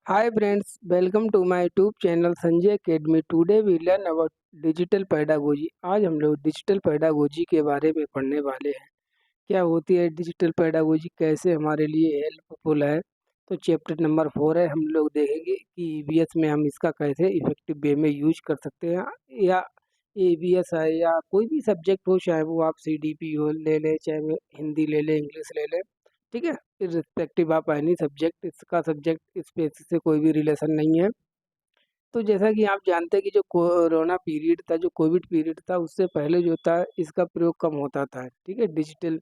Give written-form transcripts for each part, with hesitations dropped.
Hi friends, welcome to my YouTube channel Sanjay Academy. Today we learn about digital pedagogy. आज हम लोग digital pedagogy के बारे में पढ़ने वाले हैं। क्या होती है डिजिटल पेडागोजी, कैसे हमारे लिए हेल्पफुल है। तो चैप्टर नंबर 4 है। हम लोग देखेंगे कि ईवीएस में हम इसका कैसे इफेक्टिव वे में यूज कर सकते हैं, या ईवीएस है या कोई भी सब्जेक्ट हो, चाहे वो आप सीडीपी हो ले लें, चाहे वो हिंदी ले लें, इंग्लिश ले लें, ठीक है। इर्रिस्पेक्टिव ऑफ एनी सब्जेक्ट, इसका सब्जेक्ट स्पेस से कोई भी रिलेशन नहीं है। तो जैसा कि आप जानते हैं कि जो कोरोना पीरियड था, जो कोविड पीरियड था, उससे पहले जो था इसका प्रयोग कम होता था, ठीक है, डिजिटल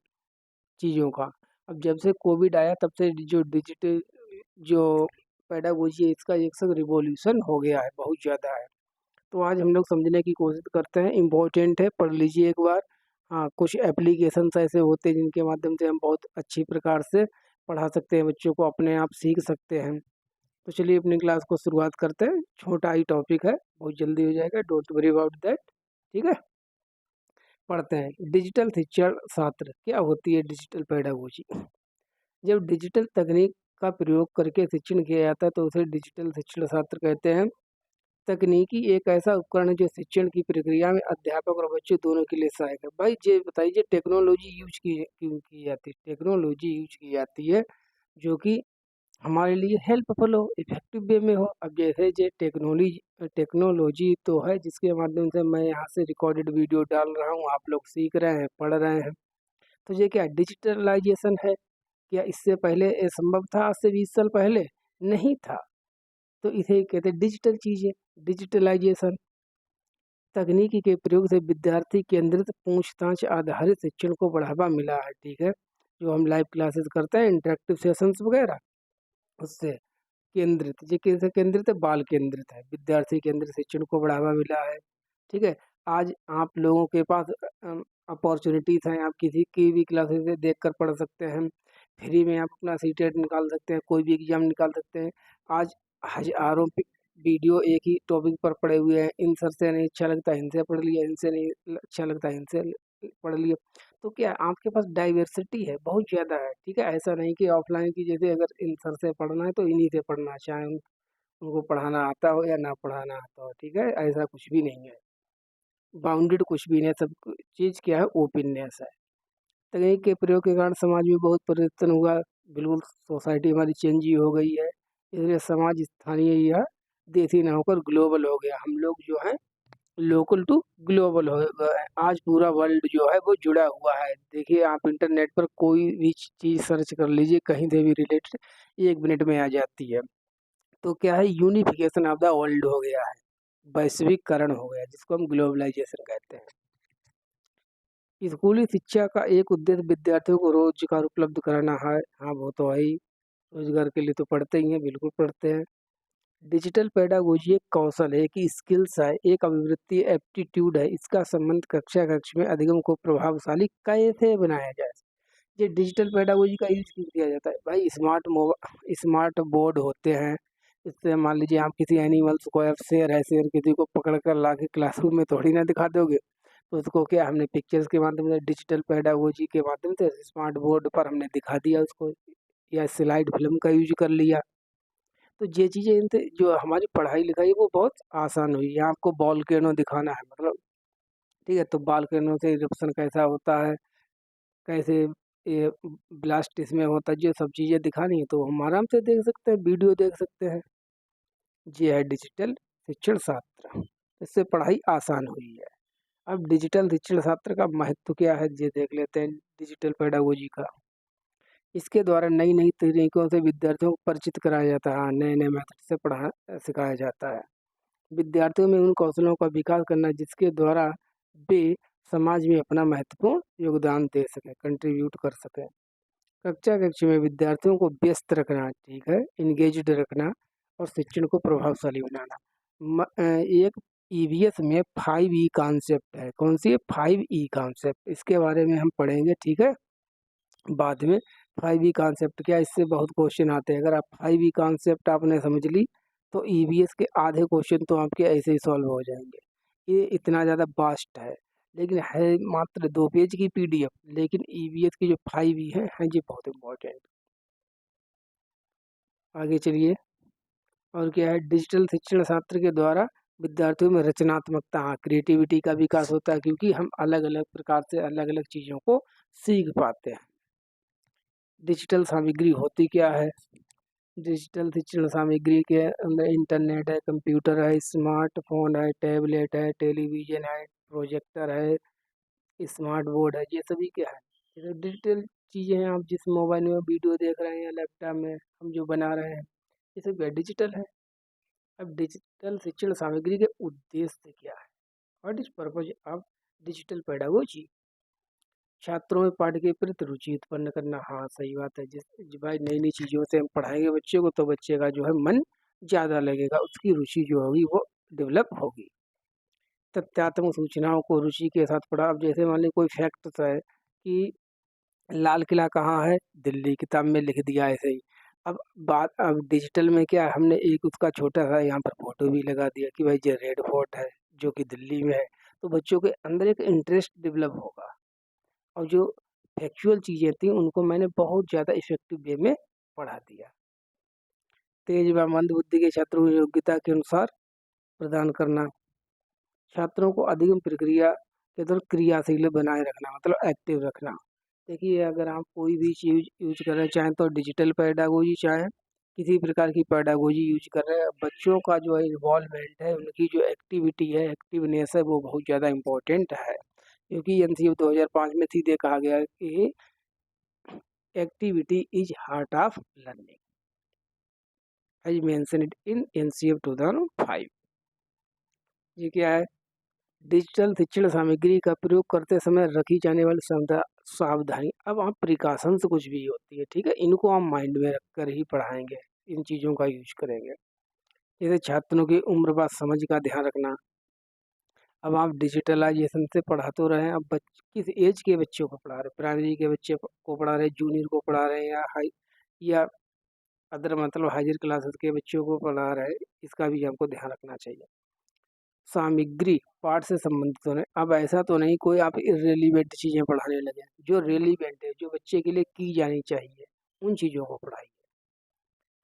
चीज़ों का। अब जब से कोविड आया तब से जो डिजिटल जो पेडागोजी है, इसका एक सब रिवॉल्यूशन हो गया है, बहुत ज़्यादा है। तो आज हम लोग समझने की कोशिश करते हैं, इम्पोर्टेंट है, पढ़ लीजिए एक बार। हाँ, कुछ एप्लीकेशंस ऐसे होते हैं जिनके माध्यम से हम बहुत अच्छी प्रकार से पढ़ा सकते हैं, बच्चों को अपने आप सीख सकते हैं। तो चलिए अपनी क्लास को शुरुआत करते हैं। छोटा ही टॉपिक है, बहुत जल्दी हो जाएगा, डोंट वरी अबाउट दैट, ठीक है। पढ़ते हैं। डिजिटल शिक्षण शास्त्र क्या होती है डिजिटल पेडागोजी। जब डिजिटल तकनीक का प्रयोग करके शिक्षण किया जाता है तो उसे डिजिटल शिक्षण शास्त्र कहते हैं। तकनीकी एक ऐसा उपकरण है जो शिक्षण की प्रक्रिया में अध्यापक और बच्चे दोनों के लिए सहायक है। भाई ये बताइए, टेक्नोलॉजी यूज की क्यों की जाती है। टेक्नोलॉजी यूज की जाती है जो कि हमारे लिए हेल्पफुल हो, इफेक्टिव वे में हो। अब जैसे ये टेक्नोलॉजी टेक्नोलॉजी तो है जिसके माध्यम से मैं यहाँ से रिकॉर्डेड वीडियो डाल रहा हूँ, आप लोग सीख रहे हैं, पढ़ रहे हैं। तो ये क्या डिजिटलाइजेशन है। क्या इससे पहले ये संभव था? आज से 20 साल पहले नहीं था। तो इसे कहते हैं डिजिटल चीज़ें, डिजिटलाइजेशन। तकनीकी के प्रयोग से विद्यार्थी केंद्रित पूछताछ आधारित शिक्षण को बढ़ावा मिला है, ठीक है। जो हम लाइव क्लासेस करते हैं, इंटरेक्टिव सेशंस वगैरह, उससे केंद्रित, ये कैसे केंद्रित है? बाल केंद्रित है, विद्यार्थी केंद्रित शिक्षण को बढ़ावा मिला है, ठीक है। आज आप लोगों के पास अपॉर्चुनिटीज़ हैं, आप किसी की भी क्लासेस से देख कर पढ़ सकते हैं। फ्री में आप अपना सीटेट निकाल सकते हैं, कोई भी एग्जाम निकाल सकते हैं। आज हजारों वीडियो एक ही टॉपिक पर पड़े हुए हैं। इन सर से नहीं अच्छा लगता इनसे पढ़ लिया, इनसे नहीं अच्छा लगता इनसे पढ़ लिया। तो क्या आपके पास डाइवर्सिटी है, बहुत ज़्यादा है, ठीक है। ऐसा नहीं कि ऑफलाइन की जैसे अगर इन सर से पढ़ना है तो इन्हीं से पढ़ना, चाहे उनको पढ़ाना आता हो या ना पढ़ाना आता हो, ठीक है। ऐसा कुछ भी नहीं है, बाउंडेड कुछ भी नहीं है, सब चीज़ क्या है, ओपननेस है। तकनीक के प्रयोग के कारण समाज में बहुत परिवर्तन हुआ, बिल्कुल सोसाइटी हमारी चेंज ही हो गई है। इसलिए समाज स्थानीय या देसी ना होकर ग्लोबल हो गया। हम लोग जो है लोकल टू ग्लोबल हो गए। आज पूरा वर्ल्ड जो है वो जुड़ा हुआ है। देखिए आप इंटरनेट पर कोई भी चीज़ सर्च कर लीजिए, कहीं से भी रिलेटेड 1 मिनट में आ जाती है। तो क्या है, यूनिफिकेशन ऑफ द वर्ल्ड हो गया है, वैश्वीकरण हो गया, जिसको हम ग्लोबलाइजेशन कहते हैं। स्कूली शिक्षा का एक उद्देश्य विद्यार्थियों को रोजगार उपलब्ध कराना है। हाँ, वो तो है ही, रोजगार के लिए तो पढ़ते ही हैं, बिल्कुल पढ़ते हैं। डिजिटल पेडागोजी एक कौशल है, एक स्किल्स है, एक अभिवृत्ति एप्टीट्यूड है। इसका संबंध कक्षा कक्ष में अधिगम को प्रभावशाली कैसे बनाया जाए। ये डिजिटल पेडागोजी का यूज क्यों किया जाता है? भाई स्मार्ट बोर्ड होते हैं, इससे मान लीजिए आप किसी एनिमल्स को, अब शेर है, शेर किसी को पकड़ कर ला के क्लासरूम में थोड़ी ना दिखा दोगे। तो उसको क्या हमने पिक्चर्स के माध्यम से, डिजिटल पेडागोजी के माध्यम से स्मार्ट बोर्ड पर हमने दिखा दिया उसको, या स्लाइड फिल्म का यूज कर लिया। तो ये चीज़ें इनसे जो हमारी पढ़ाई लिखाई है वो बहुत आसान हुई। यहाँ आपको वोल्केनो दिखाना है, मतलब, ठीक है, तो वोल्केनो से इरप्शन कैसा होता है, कैसे ये ब्लास्ट इसमें होता है, ये सब चीज़ें दिखानी है तो हम आराम से देख सकते हैं, वीडियो देख सकते हैं। ये है डिजिटल शिक्षण शास्त्र, इससे पढ़ाई आसान हुई है। अब डिजिटल शिक्षण शास्त्र का महत्व क्या है ये देख लेते हैं, डिजिटल पेडागोजी का। इसके द्वारा नई नई तरीकों से विद्यार्थियों को परिचित कराया जाता है, नए नए मेथड से पढ़ा सिखाया जाता है। विद्यार्थियों में उन कौशलों का विकास करना जिसके द्वारा वे समाज में अपना महत्वपूर्ण योगदान दे सकें, कंट्रीब्यूट कर सकें। कक्षा कक्ष में विद्यार्थियों को व्यस्त रखना, ठीक है, इंगेज्ड रखना और शिक्षण को प्रभावशाली बनाना। एक ईवीएस में 5E कॉन्सेप्ट है। कौन सी है? 5E कॉन्सेप्ट, इसके बारे में हम पढ़ेंगे, ठीक है, बाद में। 5E कॉन्सेप्ट क्या है, इससे बहुत क्वेश्चन आते हैं। अगर आप 5E कॉन्सेप्ट आपने समझ ली तो ईवीएस के आधे क्वेश्चन तो आपके ऐसे ही सॉल्व हो जाएंगे। ये इतना ज़्यादा वास्ट है, लेकिन है मात्र 2 पेज की पीडीएफ, लेकिन ईवीएस की जो 5E है ये बहुत इम्पोर्टेंट। आगे चलिए। और क्या है, डिजिटल शिक्षण शास्त्र के द्वारा विद्यार्थियों में रचनात्मकता, हाँ, क्रिएटिविटी का विकास होता है, क्योंकि हम अलग अलग प्रकार से अलग अलग चीज़ों को सीख पाते हैं। डिजिटल सामग्री होती क्या है? डिजिटल शिक्षण सामग्री के अंदर इंटरनेट है, कंप्यूटर है, स्मार्टफोन है, टैबलेट है, टेलीविजन है, प्रोजेक्टर है, स्मार्ट बोर्ड है, ये सभी क्या है? ये डिजिटल चीज़ें हैं। आप जिस मोबाइल में वीडियो देख रहे हैं या लैपटॉप में हम जो बना रहे हैं, ये सब क्या डिजिटल है। अब डिजिटल शिक्षण सामग्री के उद्देश्य क्या है? What is purpose of digital pedagogy? छात्रों में पाठ के प्रति रुचि उत्पन्न करना। हाँ, सही बात है। भाई नई नई चीज़ों से हम पढ़ाएंगे बच्चे को, तो बच्चे का जो है मन ज़्यादा लगेगा, उसकी रुचि जो होगी वो डेवलप होगी। तथ्यात्मक सूचनाओं को रुचि के साथ पढ़ा। अब जैसे मान लीजिए कोई फैक्ट है कि लाल किला कहाँ है, दिल्ली, किताब में लिख दिया ऐसे ही। अब डिजिटल में क्या है, हमने एक उसका छोटा सा यहाँ पर फोटो भी लगा दिया कि भाई ये रेड फोर्ट है जो कि दिल्ली में है, तो बच्चों के अंदर एक इंटरेस्ट डेवलप होगा। और जो फैक्चुअल चीज़ें थी उनको मैंने बहुत ज़्यादा इफेक्टिव वे में पढ़ा दिया। तेज व मंद बुद्धि के छात्रों को योग्यता के अनुसार प्रदान करना। छात्रों को अधिगम प्रक्रिया के दौरान क्रियाशील बनाए रखना, मतलब एक्टिव रखना। देखिए, अगर आप कोई भी चीज़ यूज कर रहे हैं, चाहे तो डिजिटल पेडागोजी, चाहे किसी प्रकार की पेडागोजी यूज कर रहे हैं, बच्चों का जो है इन्वॉल्वमेंट है, उनकी जो एक्टिविटी है, एक्टिवनेस है, वो बहुत ज़्यादा इम्पोर्टेंट है। क्योंकि एनसीईआरटी 2005 में सीधे कहा गया है कि activity is heart of learning, as mentioned in NCERT 2005। ये क्या है? डिजिटल शिक्षण सामग्री का प्रयोग करते समय रखी जाने वाली सावधानी। अब आप प्रिकॉशंस कुछ भी होती है, ठीक है, इनको हम माइंड में रख कर ही पढ़ाएंगे, इन चीज़ों का यूज करेंगे। जैसे छात्रों की उम्र व समझ का ध्यान रखना। अब आप डिजिटलाइजेशन से पढ़ा तो रहे हैं, अब किस एज के बच्चों को पढ़ा रहे हैं? प्राइमरी के बच्चे को पढ़ा रहे हैं, जूनियर को पढ़ा रहे हैं, या हाई, या अदर मतलब हायर क्लासेस के बच्चों को पढ़ा रहे हैं, इसका भी हमको ध्यान रखना चाहिए। सामग्री पाठ से संबंधित होने। अब ऐसा तो नहीं कोई आप इर्रेलीवेंट चीज़ें पढ़ाने लगे, जो रेलिवेंट है, जो बच्चे के लिए की जानी चाहिए, उन चीज़ों को पढ़ाइए।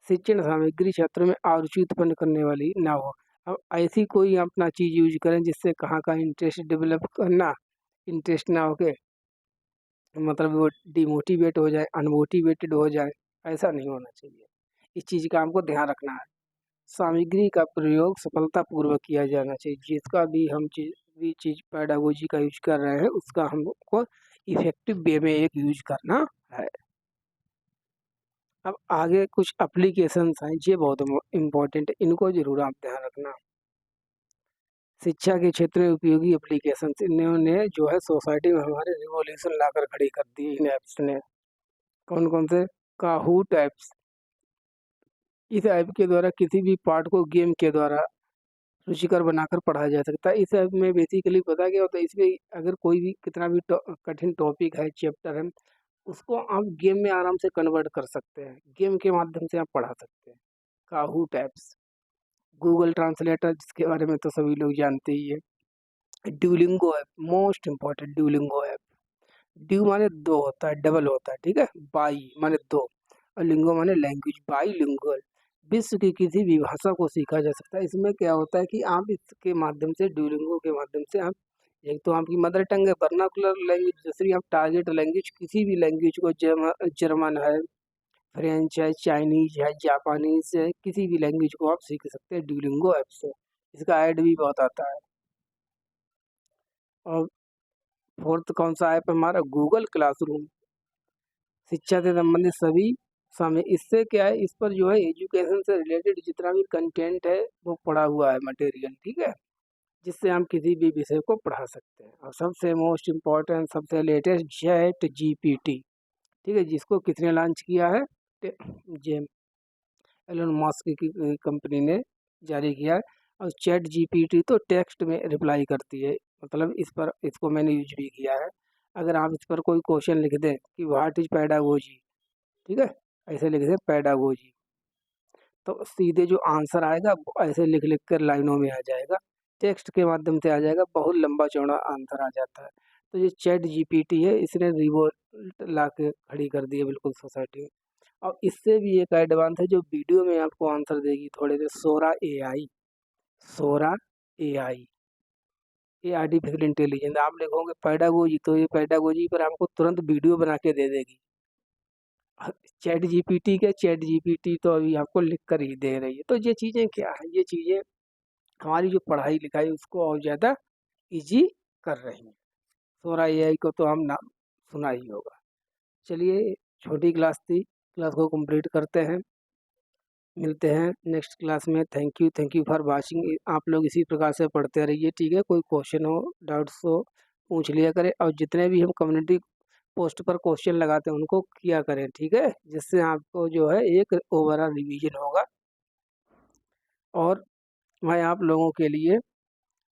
शिक्षण सामग्री छात्रों में आरुचि उत्पन्न करने वाली ना हो। अब ऐसी कोई अपना चीज़ यूज करें जिससे कहाँ का इंटरेस्ट डेवलप करना, इंटरेस्ट ना होके मतलब वो डिमोटिवेट हो जाए, अनमोटिवेटेड हो जाए, ऐसा नहीं होना चाहिए। इस चीज़ का हमको ध्यान रखना है। सामग्री का प्रयोग सफलतापूर्वक किया जाना चाहिए। जिसका भी हम चीज़ पेडागोजी का यूज कर रहे हैं, उसका हमको इफेक्टिव वे में एक यूज करना है। अब आगे कुछ एप्लीकेशंस हैं, ये बहुत इम्पोर्टेंट है, इनको जरूर आप ध्यान रखना। शिक्षा के क्षेत्र में उपयोगी एप्लीकेशंस, इन्होंने जो है सोसाइटी में हमारे रिवॉल्यूशन लाकर खड़ी कर दी इन ऐप्स ने। कौन कौन से? काहूट ऐप्स। इस ऐप के द्वारा किसी भी पाठ को गेम के द्वारा रुचिकर बनाकर पढ़ाया जा सकता है। इस ऐप में बेसिकली पता क्या होता है, इसमें अगर कोई भी कितना भी कठिन टॉपिक है, चैप्टर है, उसको आप गेम में आराम से कन्वर्ट कर सकते हैं, गेम के माध्यम से आप पढ़ा सकते हैं। काहूट ऐप्स। गूगल ट्रांसलेटर, जिसके बारे में तो सभी लोग जानते ही है। Duolingo app, most important, Duolingo app. Due माने दो होता है, डबल होता है, ठीक है, बाई माने दो, और लिंगो माने लैंग्वेज, बाई लिंगुअल। विश्व की किसी भी भाषा को सीखा जा सकता है। इसमें क्या होता है कि आप इसके माध्यम से, ड्यूलिंगो के माध्यम से आप, एक तो आपकी मदर टंग है, वर्नाकुलर लैंग्वेज, दूसरी आप टारगेट लैंग्वेज, किसी भी लैंग्वेज को, जर्मन है, फ्रेंच है, चाइनीज है, जापानीज है, किसी भी लैंग्वेज को आप सीख सकते हैं ड्यूलिंगो ऐप से। इसका ऐड भी बहुत आता है। और फोर्थ कौन सा ऐप हमारा? Google classroom. शिक्षा से संबंधित सभी समय, इससे क्या है, इस पर जो है एजुकेशन से रिलेटेड जितना भी कंटेंट है वो पढ़ा हुआ है मटेरियल, ठीक है, जिससे हम किसी भी विषय को पढ़ा सकते हैं। और सबसे मोस्ट इम्पॉर्टेंट, सबसे लेटेस्ट चैट जीपीटी, ठीक है, जिसको किसने लॉन्च किया है? जेम एलन मस्क की कंपनी ने जारी किया है। और चैट जीपीटी तो टेक्स्ट में रिप्लाई करती है, मतलब इसको मैंने यूज भी किया है। अगर आप इस पर कोई क्वेश्चन लिख दें कि व्हाट इज पेडागोजी, ठीक है, ऐसे लिख दें पेडागोजी, तो सीधे जो आंसर आएगा वो ऐसे लिख लिख कर लाइनों में आ जाएगा, टेक्स्ट के माध्यम से आ जाएगा, बहुत लंबा चौड़ा आंसर आ जाता है। तो ये चैट जीपीटी है, इसने रिवोल्ट ला के खड़ी कर दी है बिल्कुल सोसाइटी में। और इससे भी एक एडवांस है जो वीडियो में आपको आंसर देगी थोड़े देर, सोरा एआई। सोरा एआई, ये आर्टिफिशियल इंटेलिजेंस। आप लिखोगे पेडागोजी तो ये पेडागोजी पर आपको तुरंत वीडियो बना के दे देगी। चैट जीपीटी तो अभी आपको लिख कर ही दे रही है। तो ये चीज़ें क्या है, ये चीज़ें हमारी जो पढ़ाई लिखाई उसको और ज़्यादा इजी कर रही हैं। सोरा एआई को तो हम नाम सुना ही होगा। चलिए, छोटी क्लास थी, क्लास को कंप्लीट करते हैं, मिलते हैं नेक्स्ट क्लास में। Thank you for watching. आप लोग इसी प्रकार से पढ़ते रहिए, ठीक है। कोई क्वेश्चन हो, डाउट्स हो, पूछ लिया करें, और जितने भी हम कम्युनिटी पोस्ट पर क्वेश्चन लगाते हैं उनको किया करें, ठीक है, जिससे आपको जो है एक ओवरऑल रिवीजन होगा। और मैं आप लोगों के लिए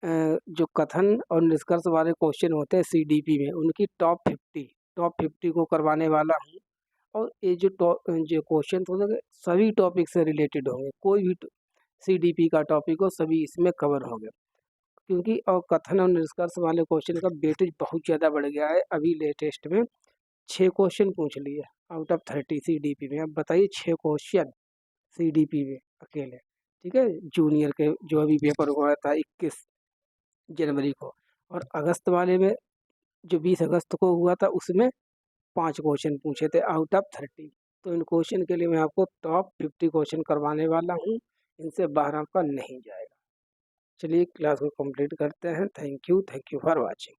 जो कथन और निष्कर्ष वाले क्वेश्चन होते हैं सीडीपी में, उनकी टॉप 50 को करवाने वाला हूँ। और ये जो क्वेश्चन होंगे सभी टॉपिक से रिलेटेड होंगे, कोई भी सीडीपी का टॉपिक हो सभी इसमें कवर होंगे। क्योंकि और कथन और निष्कर्ष वाले क्वेश्चन का वेटेज बहुत ज़्यादा बढ़ गया है। अभी लेटेस्ट में 6 क्वेश्चन पूछ लिए आउट ऑफ 30 सीडीपी में। अब बताइए 6 क्वेश्चन सीडीपी में अकेले, ठीक है। जूनियर के जो अभी पेपर हुआ था 21 जनवरी को, और अगस्त वाले में जो 20 अगस्त को हुआ था उसमें 5 क्वेश्चन पूछे थे आउट ऑफ 30। तो इन क्वेश्चन के लिए मैं आपको टॉप 50 क्वेश्चन करवाने वाला हूँ, इनसे बाहर आपका नहीं जाएगा। चलिए क्लास को कंप्लीट करते हैं। Thank you for watching.